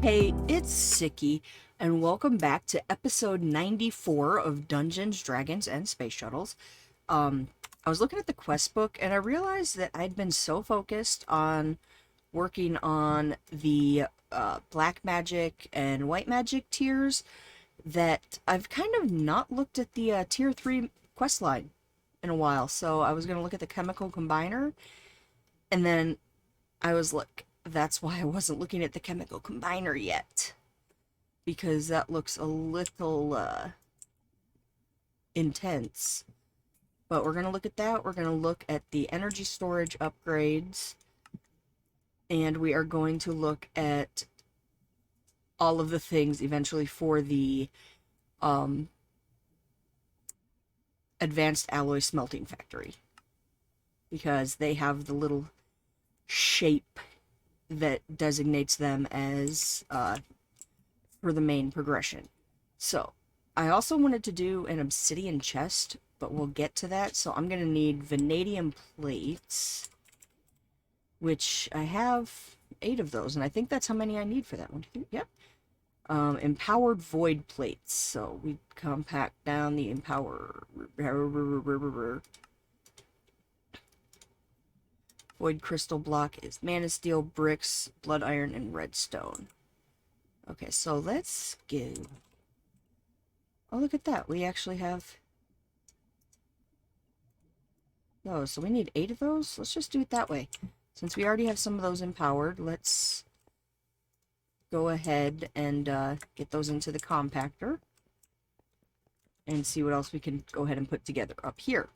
Hey, it's Sicky, and welcome back to episode 94 of Dungeons, Dragons, and Space Shuttles. I was looking at the quest book, and I realized that I'd been so focused on working on the black magic and white magic tiers that I've kind of not looked at the tier 3 quest line in a while. So I was going to look at the chemical combiner, and then I was like, that's why I wasn't looking at the chemical combiner yet. Because that looks a little intense. But we're going to look at that. We're going to look at the energy storage upgrades. And we are going to look at all of the things eventually for the advanced alloy smelting factory. Because they have the little shape that designates them as for the main progression. So, I also wanted to do an obsidian chest, but we'll get to that. So I'm going to need vanadium plates, which I have 8 of those, and I think that's how many I need for that one. Yep. Empowered void plates. So we compact down the void crystal block is mana steel, bricks, blood iron, and redstone. Okay, so let's go. Oh, look at that. We actually have those. So we need 8 of those. Let's just do it that way. Since we already have some of those empowered, let's go ahead and get those into the compactor. And see what else we can go ahead and put together up here.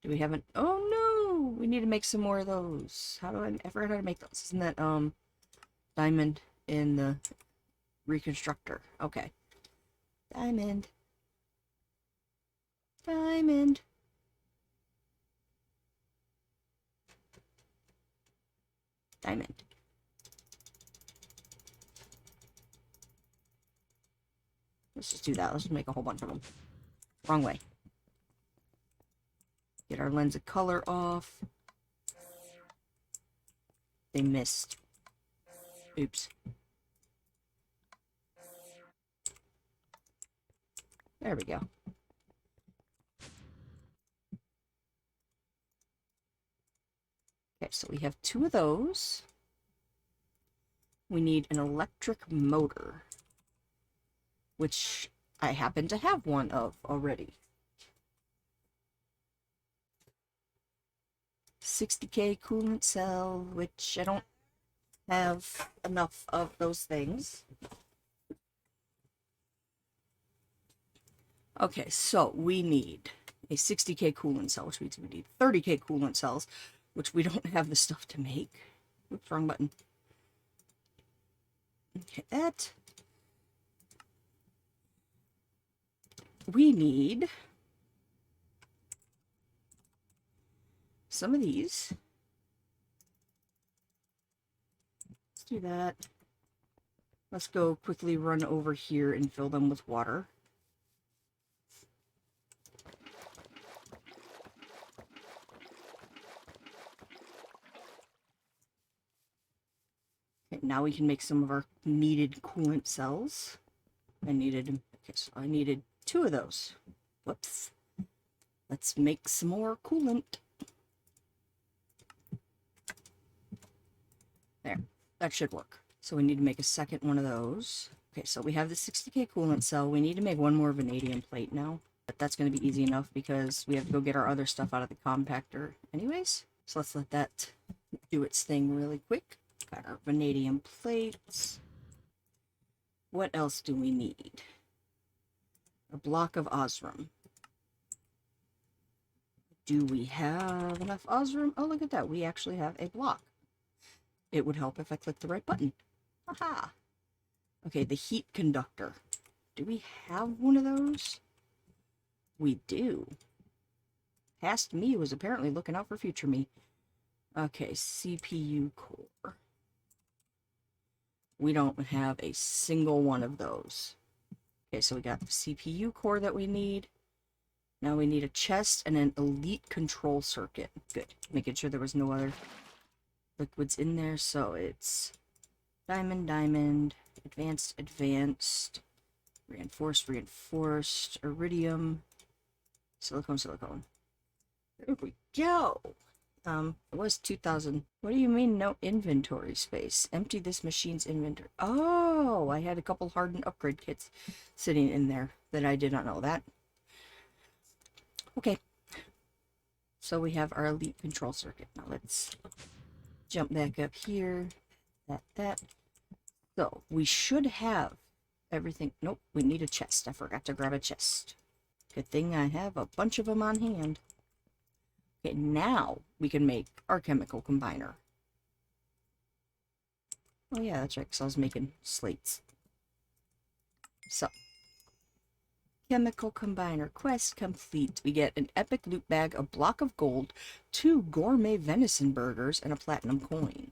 Do we have an... Oh, no! We need to make some more of those. How do I forgot how to make those. Isn't that, diamond in the reconstructor? Okay. Diamond. Diamond. Diamond. Let's just do that. Let's just make a whole bunch of them. Wrong way. Get our lens of color off. They missed. Oops. There we go. Okay, so we have 2 of those. We need an electric motor, which I happen to have one of already. 60k coolant cell, which I don't have enough of those things. Okay, so we need a 60k coolant cell, which means we need 30k coolant cells, which we don't have the stuff to make. Oops, wrong button. Okay, that. We need some of these. Let's do that. Let's go quickly run over here and fill them with water. Okay, now we can make some of our needed coolant cells. Okay, so I needed 2 of those. Whoops. Let's make some more coolant. There, that should work. So we need to make a second one of those. Okay, so we have the 60k coolant cell. We need to make 1 more vanadium plate now. But that's going to be easy enough because we have to go get our other stuff out of the compactor anyways. So let's let that do its thing really quick. Got our vanadium plates. What else do we need? A block of Osram. Do we have enough Osram? Oh, look at that. We actually have a block. It would help if I clicked the right button. Aha! Okay, the heat conductor. Do we have one of those? We do. Past me was apparently looking out for future me. Okay, CPU core. We don't have a single one of those. Okay, so we got the CPU core that we need. Now we need a chest and an elite control circuit. Good. Making sure there was no other liquids in there. So it's diamond, diamond, advanced, advanced, reinforced, reinforced, iridium, silicone, silicone. There we go. It was 2,000. What do you mean no inventory space? Empty this machine's inventory. Oh, I had a couple hardened upgrade kits sitting in there that I did not know that. Okay. So we have our elite control circuit. Now let's jump back up here. That. So we should have everything. Nope, we need a chest. I forgot to grab a chest. Good thing I have a bunch of them on hand. Okay, now we can make our chemical combiner. Oh yeah, that's right, because I was making slates. So, chemical combiner quest complete. We get an epic loot bag, a block of gold, 2 gourmet venison burgers, and a platinum coin.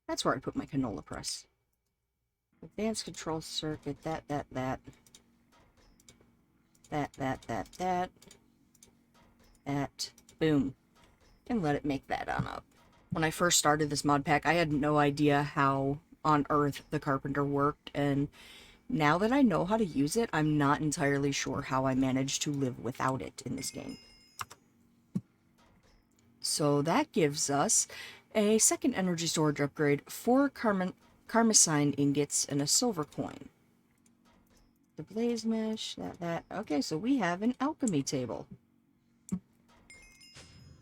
That's where I put my canola press. Advanced control circuit, that. Boom. And let it make that on up. When I first started this mod pack, I had no idea how on earth the carpenter worked, and now that I know how to use it, I'm not entirely sure how I managed to live without it in this game. So that gives us a second energy storage upgrade, 4 Karmasine ingots, and a silver coin. The blaze mesh, that. Okay, so we have an alchemy table.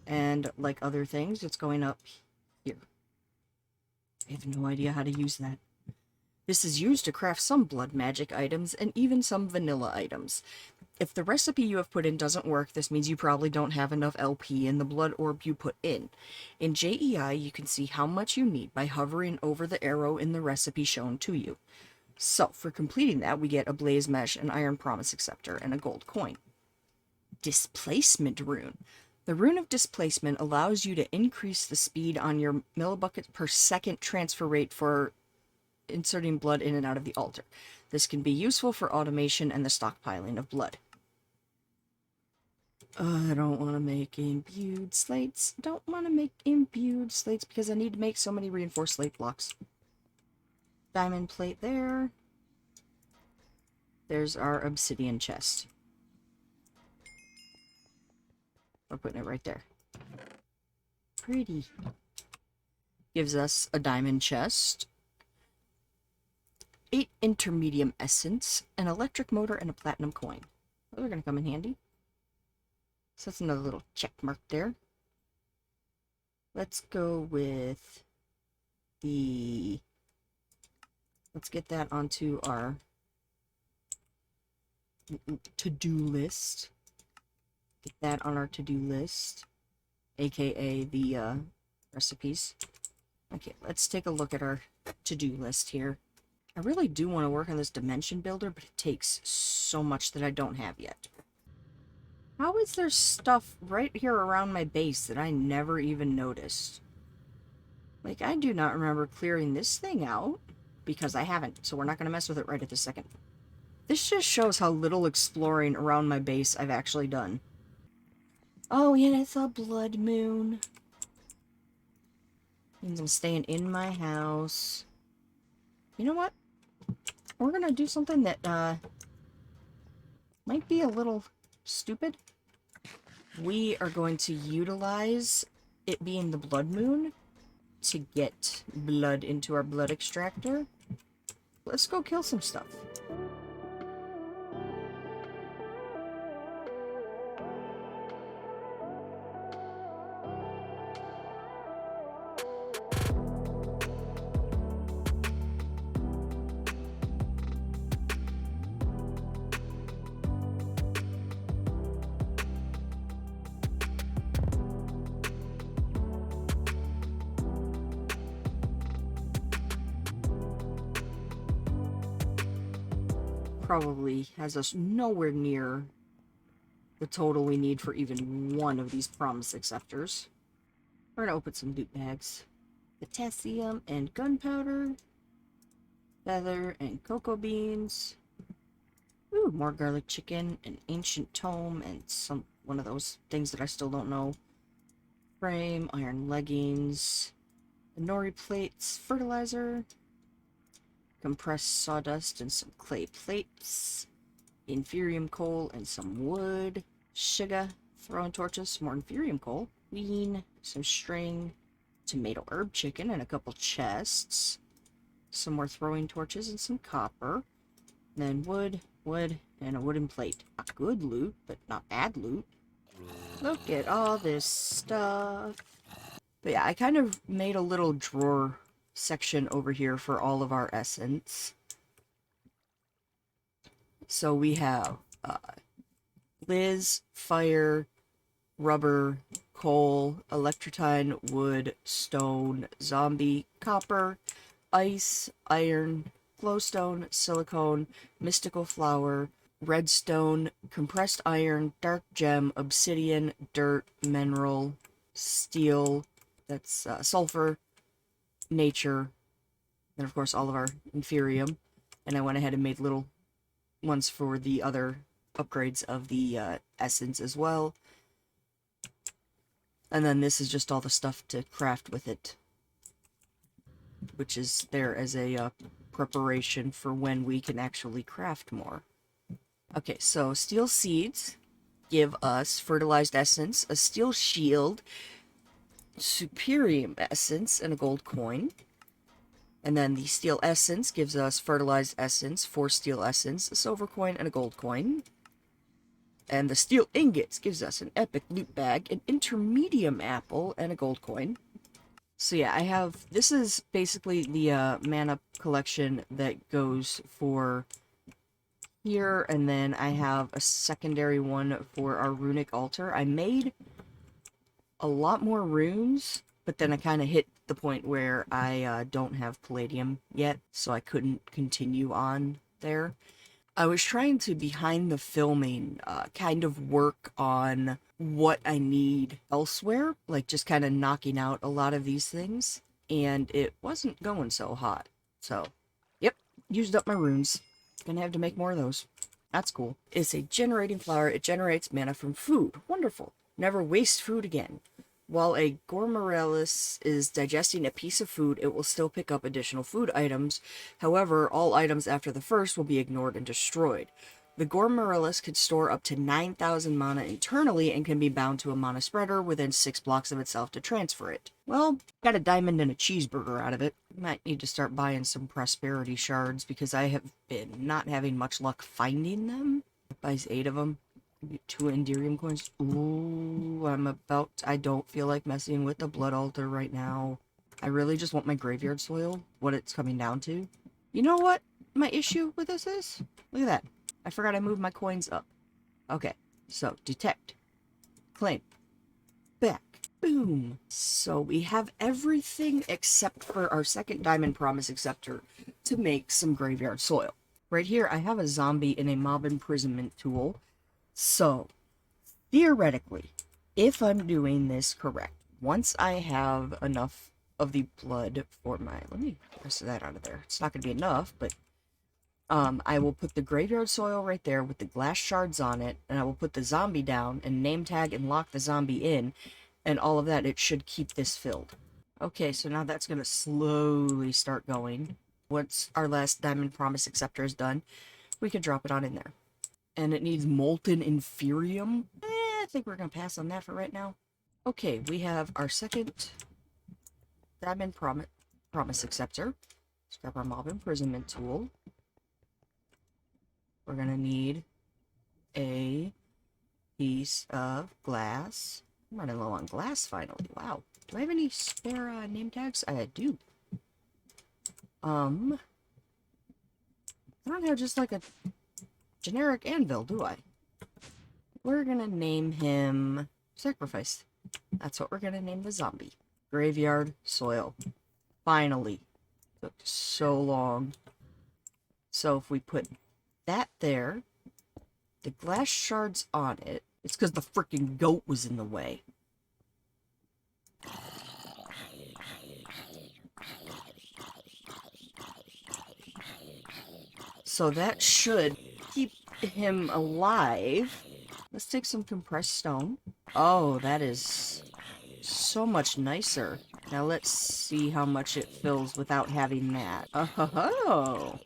And like other things, it's going up here. I have no idea how to use that. This is used to craft some blood magic items and even some vanilla items. If the recipe you have put in doesn't work, this means you probably don't have enough LP in the blood orb you put in. In JEI, you can see how much you need by hovering over the arrow in the recipe shown to you. So, for completing that, we get a blaze mesh, an iron promise acceptor, and a gold coin. Displacement rune. The rune of displacement allows you to increase the speed on your millibucket per second transfer rate for inserting blood in and out of the altar. This can be useful for automation and the stockpiling of blood. I don't want to make imbued slates. Don't want to make imbued slates because I need to make so many reinforced slate blocks. Diamond plate there. There's our obsidian chest. We're putting it right there. Pretty. Gives us a diamond chest, 8 intermedium essence, an electric motor, and a platinum coin. Those are going to come in handy. So that's another little check mark there. Let's go with the... Let's get that onto our to-do list. Get that on our to-do list, aka the recipes. Okay, let's take a look at our to-do list here. I really do want to work on this dimension builder, but it takes so much that I don't have yet. How is there stuff right here around my base that I never even noticed? Like, I do not remember clearing this thing out, because I haven't, so we're not going to mess with it right at this second. This just shows how little exploring around my base I've actually done. Oh, yeah, it's a blood moon. Means I'm staying in my house. You know what? We're gonna do something that, might be a little stupid. We are going to utilize it being the blood moon to get blood into our blood extractor. Let's go kill some stuff. Probably has us nowhere near the total we need for even one of these promise acceptors. We're gonna open some loot bags. potassium and gunpowder, feather and cocoa beans. Ooh, more garlic chicken, an ancient tome, and one of those things that I still don't know. Frame, iron leggings, nori plates, fertilizer, compressed sawdust and some clay plates, inferium coal and some wood, sugar, throwing torches, some more inferium coal, bean, some string, tomato herb chicken and a couple chests, some more throwing torches and some copper, then wood, and a wooden plate. Not good loot, but not bad loot. Look at all this stuff. But yeah, I kind of made a little drawer section over here for all of our essence. So we have Liz, fire, rubber, coal, electrotine, wood, stone, zombie, copper, ice, iron, glowstone, silicone, mystical flower, redstone, compressed iron, dark gem, obsidian, dirt, mineral, steel, that's sulfur, nature, and of course all of our inferium. And I went ahead and made little ones for the other upgrades of the essence as well. And then this is just all the stuff to craft with it, which is there as a preparation for when we can actually craft more. Okay, so steel seeds give us fertilized essence, a steel shield, superium essence, and a gold coin. And then the steel essence gives us fertilized essence, 4 steel essence, a silver coin, and a gold coin. And the steel ingots gives us an epic loot bag, an intermedium apple, and a gold coin. So yeah, I have, this is basically the mana collection that goes for here, and then I have a secondary one for our runic altar. I made a lot more runes, but then I kind of hit the point where I don't have palladium yet, so I couldn't continue on there. I was trying to, behind the filming, kind of work on what I need elsewhere, like just kind of knocking out a lot of these things, and it wasn't going so hot. So, yep, used up my runes. Gonna have to make more of those. That's cool. It's a generating flower. It generates mana from food. Wonderful. Never waste food again. While a Gormarellis is digesting a piece of food, it will still pick up additional food items. However, all items after the first will be ignored and destroyed. The Gormarellis could store up to 9,000 mana internally and can be bound to a mana spreader within 6 blocks of itself to transfer it. Well, got a diamond and a cheeseburger out of it. Might need to start buying some prosperity shards because I have been not having much luck finding them. Buys 8 of them. 2 Enderium coins. Ooh, I don't feel like messing with the blood altar right now. I really just want my graveyard soil, what it's coming down to. You know what my issue with this is? Look at that. I forgot I moved my coins up. Okay, so detect, claim, back, boom. So we have everything except for our second diamond promise acceptor to make some graveyard soil. Right here, I have a zombie in a mob imprisonment tool. So, theoretically, if I'm doing this correct, once I have enough of the blood for my... Let me get the rest of that out of there. It's not going to be enough, but... I will put the graveyard soil right there with the glass shards on it, and I will put the zombie down and name tag and lock the zombie in, and all of that. It should keep this filled. Okay, so now that's going to slowly start going. Once our last diamond promise acceptor is done, we can drop it on in there. And it needs molten inferium. I think we're going to pass on that for right now. Okay, we have our second diamond promise acceptor. Let's grab our mob imprisonment tool. We're going to need a piece of glass. I'm running low on glass finally. Wow. Do I have any spare name tags? I do. I don't have just like a generic anvil, do I? We're gonna name him Sacrifice. That's what we're gonna name the zombie. Graveyard soil. Finally. Took so long. So if we put that there, the glass shards on it, it's because the freaking goat was in the way. So that should keep him alive. Let's take some compressed stone. Oh, that is so much nicer. Now let's see how much it fills without having that. Oh,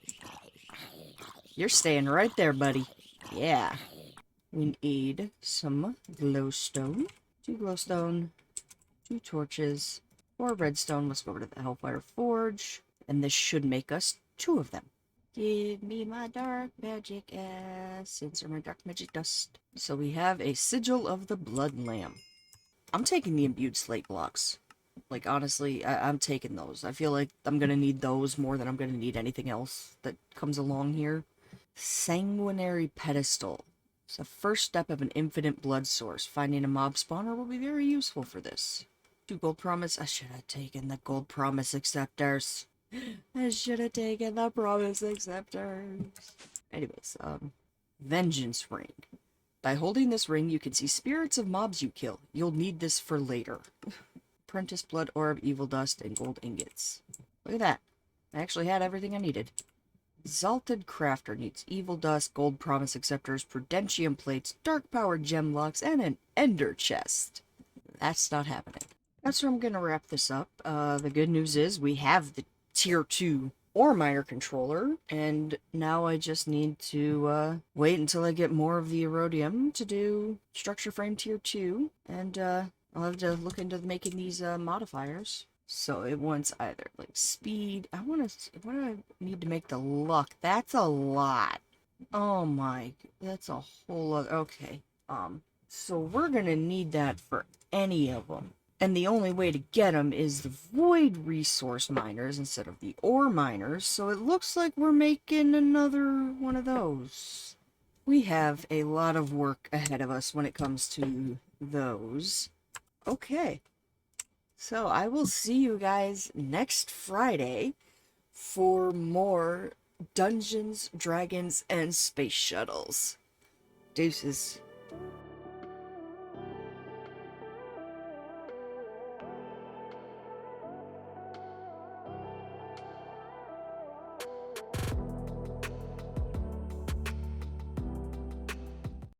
you're staying right there, buddy. Yeah. We need some glowstone. 2 glowstone, 2 torches, 4 redstone. Let's go over to the Hellfire Forge. And this should make us 2 of them. Give me my dark magic essence or my dark magic dust. So we have a sigil of the blood lamb. I'm taking the imbued slate blocks. Like, honestly, I'm taking those. I feel like I'm gonna need those more than I'm gonna need anything else that comes along here. Sanguinary pedestal. It's the first step of an infinite blood source. Finding a mob spawner will be very useful for this. 2 gold promise. I should have taken the gold promise acceptors. I should have taken the promise acceptors. Anyways, vengeance ring. By holding this ring, you can see spirits of mobs you kill. You'll need this for later. Apprentice blood orb, evil dust, and gold ingots. Look at that. I actually had everything I needed. Exalted Crafter needs evil dust, gold promise acceptors, prudentium plates, dark power gem locks, and an ender chest. That's not happening. That's where I'm gonna wrap this up. The good news is we have the tier 2 ore miner controller, and now I just need to wait until I get more of the erodium to do structure frame tier 2, and I'll have to look into making these modifiers. So it wants either like speed. What do I need to make the luck? That's a lot. Oh my, that's a whole other. Okay. So we're gonna need that for any of them. And the only way to get them is the void resource miners instead of the ore miners. So it looks like we're making another one of those. We have a lot of work ahead of us when it comes to those. Okay. So I will see you guys next Friday for more Dungeons, Dragons, and Space Shuttles. Deuces.